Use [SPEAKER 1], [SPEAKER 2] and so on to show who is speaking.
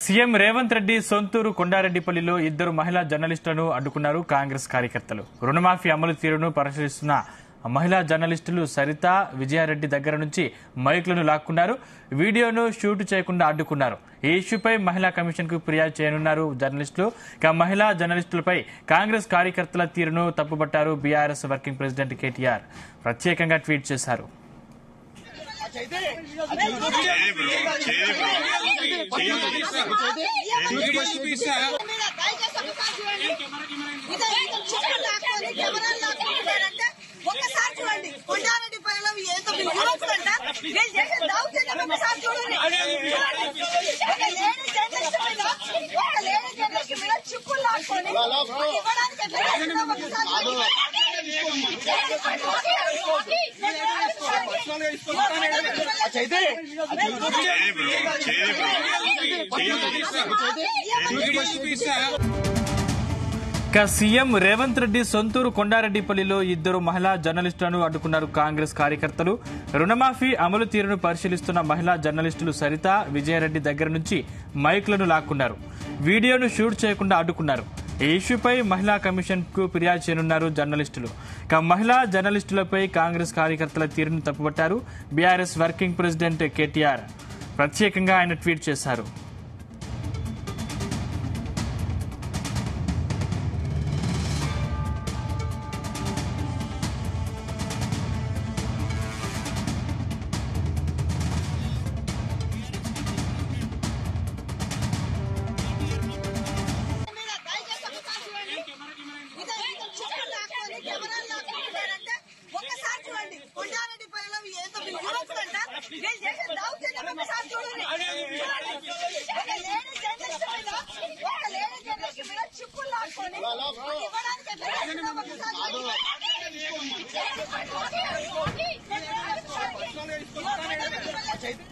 [SPEAKER 1] CM Revanth Reddy సొంతూరు కొండారెడ్డిపల్లిలో ఇద్దరు మహిళా జర్నలిస్టులను అడ్డుకున్నారు కాంగ్రెస్ కార్యకర్తలు. రుణమాఫీ అమలు తీరును పరిశీలిస్తున్న మహిళా జర్నలిస్టులు సరిత, విజయారెడ్డి దగ్గర నుంచి మైక్లను లాక్కున్నారు. వీడియోను షూట్ చేయకుండా అడ్డుకున్నారు. ఈ ఇష్యూపై మహిళా కమిషన్ కు ఫిర్యాదు చేయనున్నారు జర్నలిస్టులు. మహిళా జర్నలిస్టులపై కాంగ్రెస్ కార్యకర్తల తీరును తప్పుబట్టారు బీఆర్ఎస్ వర్కింగ్ ప్రెసిడెంట్ కేటీఆర్. ప్రత్యేకంగా ట్వీట్ చేశారు.
[SPEAKER 2] ఒక్కసారి చూడండి, కొండారెడ్డిపల్లిలో ఎంత విమోచనంట వీళ్ళు చేసే దౌర్జన్యం ఒకసారి చూడండి. ఒక లేడీ జర్నలిస్ట్ మీద చిక్కులు లాక్కొని ఇవ్వడానికి
[SPEAKER 1] సీఎం రేవంత్ రెడ్డి సొంతూరు కొండారెడ్డిపల్లిలో ఇద్దరు మహిళా జర్నలిస్టులను అడ్డుకున్నారు కాంగ్రెస్ కార్యకర్తలు. రుణమాఫీ అమలు తీరును పరిశీలిస్తున్న మహిళా జర్నలిస్టులు సరిత, విజయారెడ్డి దగ్గర నుంచి మైక్లను లాక్కున్నారు. వీడియోను షూట్ చేయకుండా అడ్డుకున్నారు. ఈ ఇష్యూపై మహిళా కమిషన్ కు ఫిర్యాదు చేయనున్నారు జర్నలిస్టులు. మహిళా జర్నలిస్టులపై కాంగ్రెస్ కార్యకర్తల తీరును తప్పుబట్టారు బీఆర్ఎస్ వర్కింగ్ ప్రెసిడెంట్ కేటీఆర్. ప్రత్యేకంగా ఆయన ట్వీట్ చేశారు.
[SPEAKER 2] ఒక్కసారి చూడండి, కొండారెడ్డిపల్లిలో ఎంత విమోచనంట వీళ్ళు చేసే దౌర్జన్యం ఒకసారి చూడండి. ఒక లేడీ జర్నలిస్ట్ మీద చిక్కులు లాక్కొని ఇవ్వడానికి